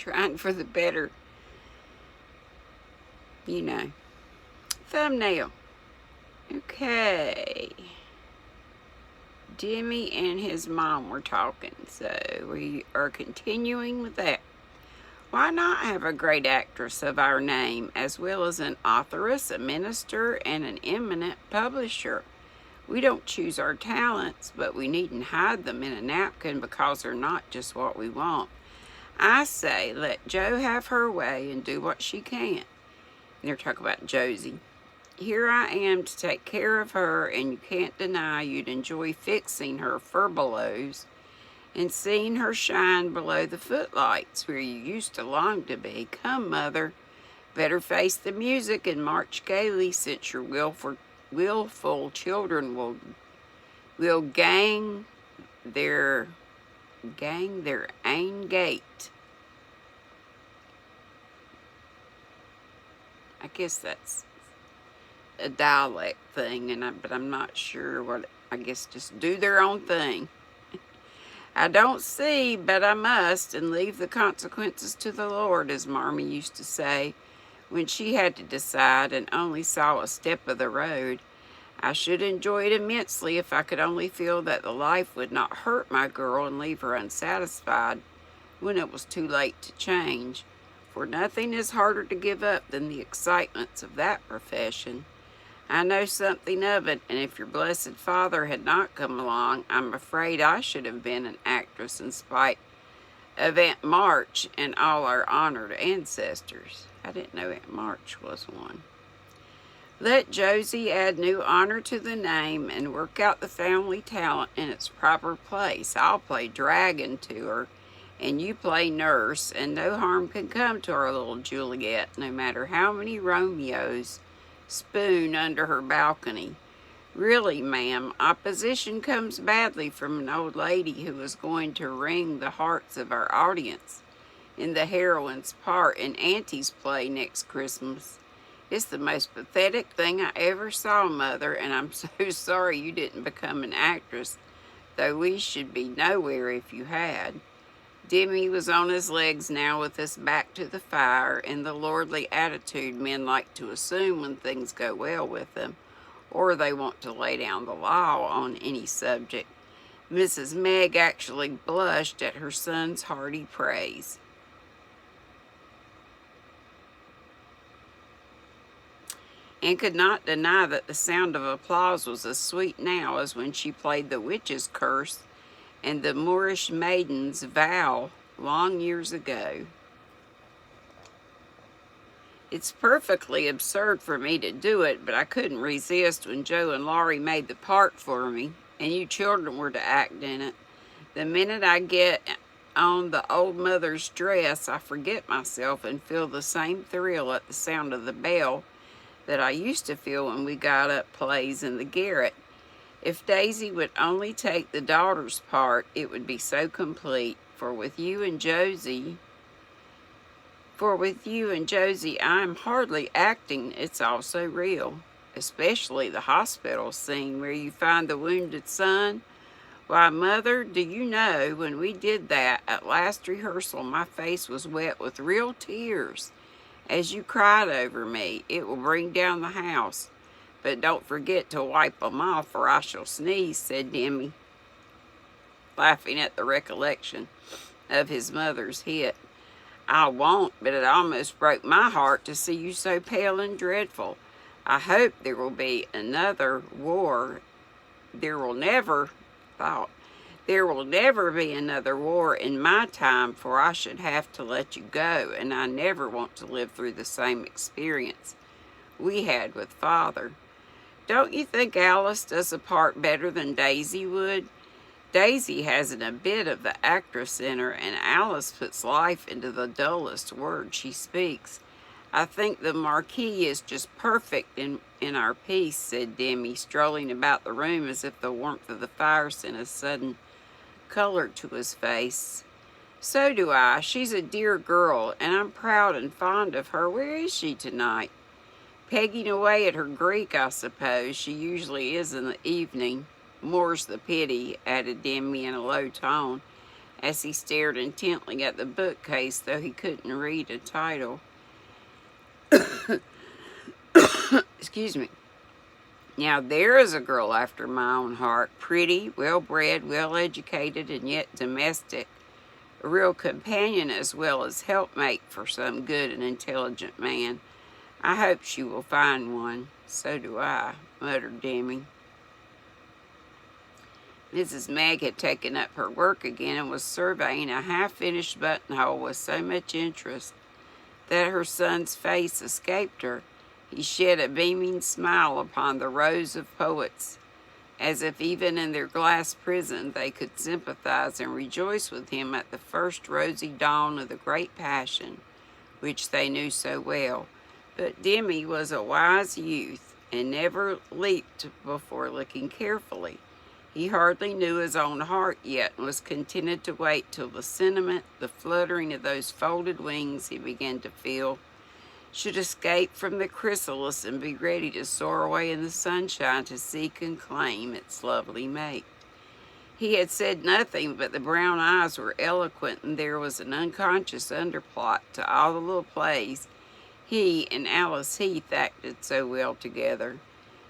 trying for the better, thumbnail. Okay. Demi and his mom were talking, so we are continuing with that. Why not have a great actress of our name, as well as an authoress, a minister, and an eminent publisher? We don't choose our talents, but we needn't hide them in a napkin because they're not just what we want. I say, let Jo have her way and do what she can. And they're talking about Josie. Here I am to take care of her, and you can't deny you'd enjoy fixing her furbelows and seeing her shine below the footlights where you used to long to be. Come, Mother, better face the music and march gaily, since your willful children will gang their ain gate. I guess that's a dialect thing, but I'm not sure what. I guess just do their own thing. I don't see, but I must, and leave the consequences to the Lord, as Marmee used to say when she had to decide and only saw a step of the road. I should enjoy it immensely if I could only feel that the life would not hurt my girl and leave her unsatisfied when it was too late to change, for nothing is harder to give up than the excitements of that profession. I know something of it, and if your blessed father had not come along, I'm afraid I should have been an actress in spite of Aunt March and all our honored ancestors. I didn't know Aunt March was one. Let Josie add new honor to the name and work out the family talent in its proper place. I'll play dragon to her, and you play nurse, and no harm can come to our little Juliet, no matter how many Romeos spoon under her balcony. Really, ma'am, opposition comes badly from an old lady who is going to wring the hearts of our audience in the heroine's part in Auntie's play next Christmas. It's the most pathetic thing I ever saw, Mother, and I'm so sorry you didn't become an actress, though we should be nowhere if you had. Demi was on his legs now with his back to the fire in the lordly attitude men like to assume when things go well with them, or they want to lay down the law on any subject. Mrs. Meg actually blushed at her son's hearty praise. And could not deny that the sound of applause was as sweet now as when she played the witch's curse and the Moorish maiden's vow long years ago. It's perfectly absurd for me to do it, but I couldn't resist when Jo and Laurie made the part for me, and you children were to act in it. The minute I get on the old mother's dress, I forget myself and feel the same thrill at the sound of the bell that I used to feel when we got up plays in the garret. If Daisy would only take the daughter's part, it would be so complete. For with you and Josie, I am hardly acting, it's all so real. Especially the hospital scene where you find the wounded son. Why, Mother, do you know, when we did that at last rehearsal, my face was wet with real tears as you cried over me. It will bring down the house. But don't forget to wipe them off, or I shall sneeze, said Demi, laughing at the recollection of his mother's hit. I won't, but it almost broke my heart to see you so pale and dreadful. I hope there will be another war. There will never be another war in my time, for I should have to let you go, and I never want to live through the same experience we had with Father. Don't you think Alice does a part better than Daisy would? Daisy hasn't a bit of the actress in her, and Alice puts life into the dullest word she speaks. I think the Marquis is just perfect in our piece, said Demi, strolling about the room as if the warmth of the fire sent a sudden color to his face. So do I. She's a dear girl, and I'm proud and fond of her. Where is she tonight? Pegging away at her Greek, I suppose. She usually is in the evening. More's the pity, added Demi in a low tone, as he stared intently at the bookcase, though he couldn't read a title. Excuse me. Now there is a girl after my own heart, pretty, well-bred, well-educated, and yet domestic, a real companion as well as helpmate for some good and intelligent man. I hope she will find one. So do I, muttered Demi. Mrs. Meg had taken up her work again and was surveying a half-finished buttonhole with so much interest that her son's face escaped her. He shed a beaming smile upon the rows of poets, as if even in their glass prison they could sympathize and rejoice with him at the first rosy dawn of the great passion which they knew so well. But Demi was a wise youth and never leaped before looking carefully. He hardly knew his own heart yet, and was contented to wait till the sentiment, the fluttering of those folded wings he began to feel, should escape from the chrysalis and be ready to soar away in the sunshine to seek and claim its lovely mate. He had said nothing, but the brown eyes were eloquent, and there was an unconscious underplot to all the little plays he and Alice Heath acted so well together.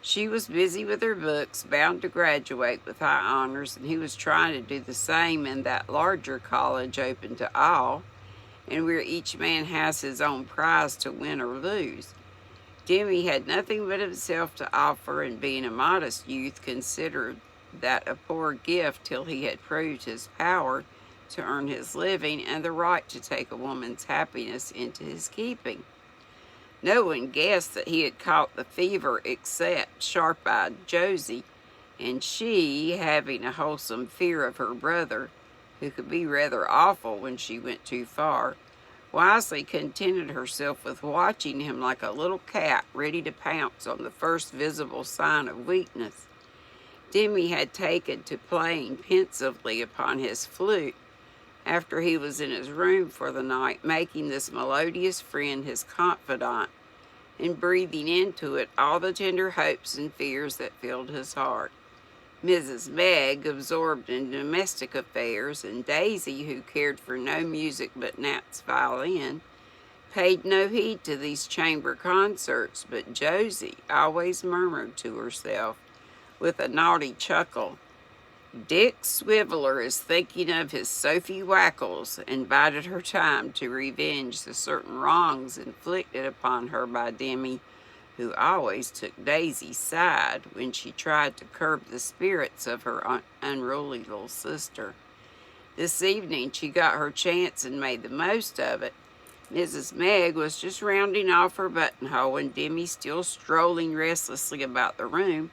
She was busy with her books, bound to graduate with high honors, and he was trying to do the same in that larger college open to all, and where each man has his own prize to win or lose. Demi had nothing but himself to offer, and being a modest youth, considered that a poor gift till he had proved his power to earn his living and the right to take a woman's happiness into his keeping. No one guessed that he had caught the fever except sharp-eyed Josie, and she, having a wholesome fear of her brother, who could be rather awful when she went too far, wisely contented herself with watching him like a little cat ready to pounce on the first visible sign of weakness. Demi had taken to playing pensively upon his flute after he was in his room for the night, making this melodious friend his confidant, and breathing into it all the tender hopes and fears that filled his heart. Mrs. Meg, absorbed in domestic affairs, and Daisy, who cared for no music but Nat's violin, paid no heed to these chamber concerts, but Josie always murmured to herself, with a naughty chuckle, "Dick Swiveller is thinking of his Sophie Wackles," and bided her time to revenge the certain wrongs inflicted upon her by Demi, who always took Daisy's side when she tried to curb the spirits of her unruly little sister. This evening she got her chance and made the most of it. Mrs. Meg was just rounding off her buttonhole, and Demi still strolling restlessly about the room,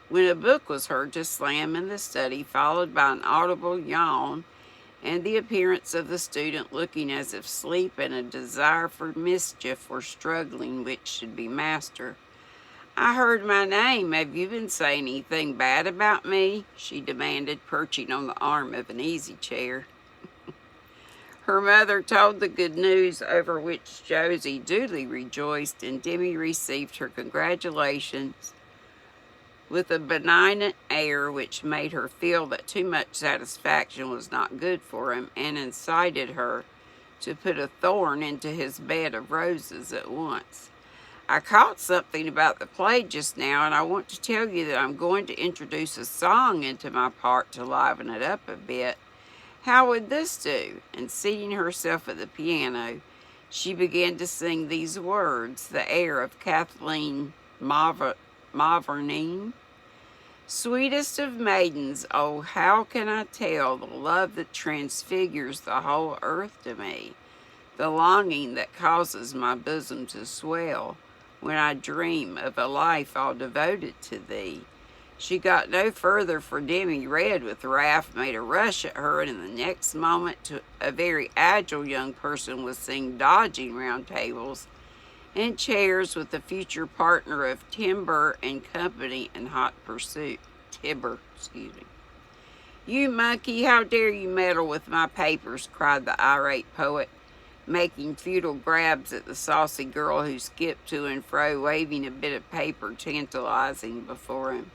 when a book was heard to slam in the study, followed by an audible yawn and the appearance of the student looking as if sleep and a desire for mischief were struggling which should be master. "I heard my name. Have you been saying anything bad about me?" she demanded, perching on the arm of an easy chair. Her mother told the good news, over which Josie duly rejoiced, and Demi received her congratulations with a benignant air which made her feel that too much satisfaction was not good for him, and incited her to put a thorn into his bed of roses at once. "I caught something about the play just now, and I want to tell you that I'm going to introduce a song into my part to liven it up a bit. How would this do?" And seating herself at the piano, she began to sing these words, the air of Kathleen Mavourneen. "Sweetest of maidens, oh, how can I tell the love that transfigures the whole earth to me, the longing that causes my bosom to swell when I dream of a life all devoted to thee." She got no further, for Demi, red with wrath, made a rush at her, and in the next moment a very agile young person was seen dodging round tables and chairs with the future partner of Timber and Company in hot pursuit. "You monkey, how dare you meddle with my papers?" cried the irate poet, making futile grabs at the saucy girl who skipped to and fro, waving a bit of paper tantalizing before him.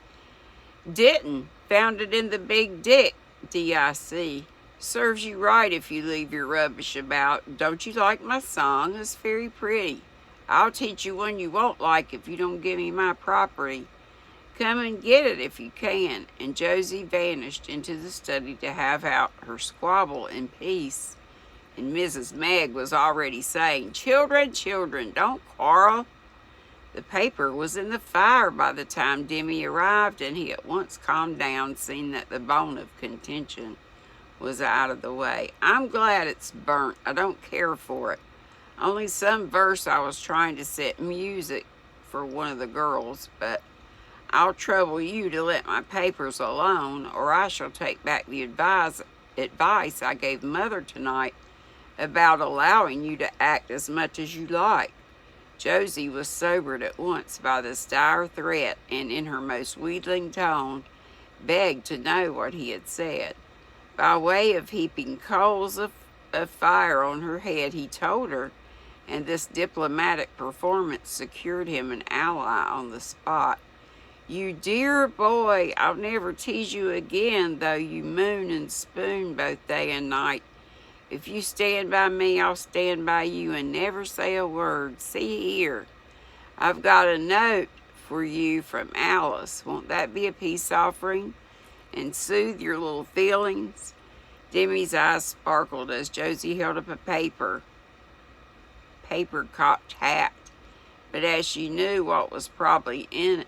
"Didn't. Found it in the big dick, D-I-C. Serves you right if you leave your rubbish about. Don't you like my song? It's very pretty. I'll teach you one you won't like if you don't give me my property. Come and get it if you can." And Josie vanished into the study to have out her squabble in peace. And Mrs. Meg was already saying, "Children, children, don't quarrel." The paper was in the fire by the time Demi arrived, and he at once calmed down, seeing that the bone of contention was out of the way. "I'm glad it's burnt. I don't care for it. Only some verse I was trying to set music for one of the girls, but I'll trouble you to let my papers alone, or I shall take back the advice I gave Mother tonight about allowing you to act as much as you like." Josie was sobered at once by this dire threat, and in her most wheedling tone begged to know what he had said. By way of heaping coals of fire on her head, he told her, and this diplomatic performance secured him an ally on the spot. "You dear boy, I'll never tease you again, though you moon and spoon both day and night. If you stand by me, I'll stand by you and never say a word. See here, I've got a note for you from Alice. Won't that be a peace offering and soothe your little feelings?" Demi's eyes sparkled as Josie held up a paper-cocked hat. But as he knew what was probably in it,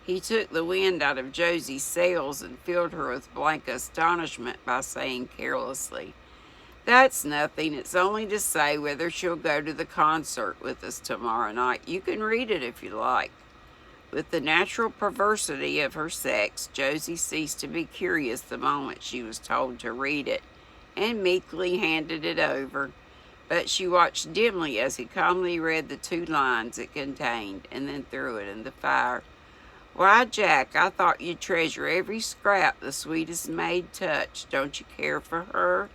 he took the wind out of Josie's sails and filled her with blank astonishment by saying carelessly, "That's nothing. It's only to say whether she'll go to the concert with us tomorrow night. You can read it if you like." With the natural perversity of her sex, Josie ceased to be curious the moment she was told to read it, and meekly handed it over. But she watched dimly as he calmly read the 2 lines it contained, and then threw it in the fire. "Why, Jack, I thought you'd treasure every scrap the sweetest maid touched. Don't you care for her?"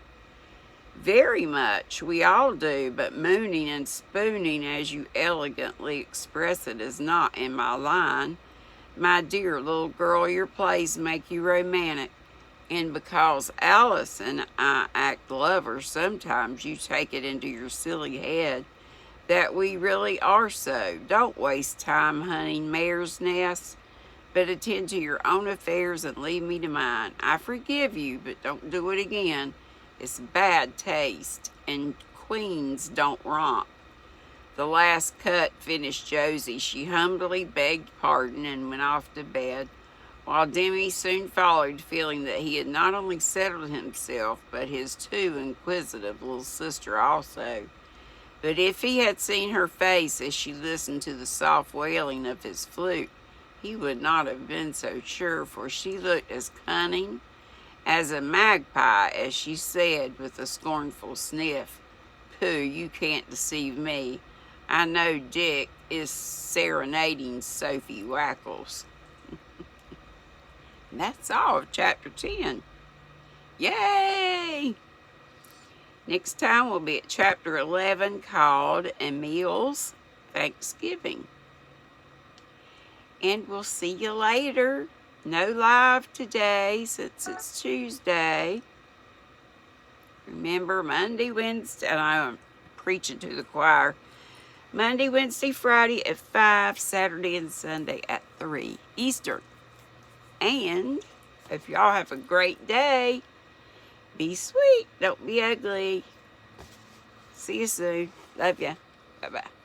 "Very much. We all do, but mooning and spooning, as you elegantly express it, is not in my line. My dear little girl, your plays make you romantic. And because Alice and I act lovers, sometimes you take it into your silly head that we really are so. Don't waste time hunting mare's nests, but attend to your own affairs and leave me to mine. I forgive you, but don't do it again. It's bad taste, and queens don't romp." The last cut finished Josie. She humbly begged pardon and went off to bed, while Demi soon followed, feeling that he had not only settled himself, but his too inquisitive little sister also. But if he had seen her face as she listened to the soft wailing of his flute, he would not have been so sure, for she looked as cunning as a magpie as she said with a scornful sniff, "Pooh, you can't deceive me. I know Dick is serenading Sophie Wackles." And that's all of chapter 10. Yay! Next time we'll be at chapter 11, called Emil's Thanksgiving. And we'll see you later. No live today since it's Tuesday. Remember, Monday, Wednesday, and I'm preaching to the choir. Monday, Wednesday, Friday at 5, Saturday and Sunday at 3 Eastern. And if y'all have a great day, be sweet, don't be ugly. See you soon. Love ya. Bye-bye.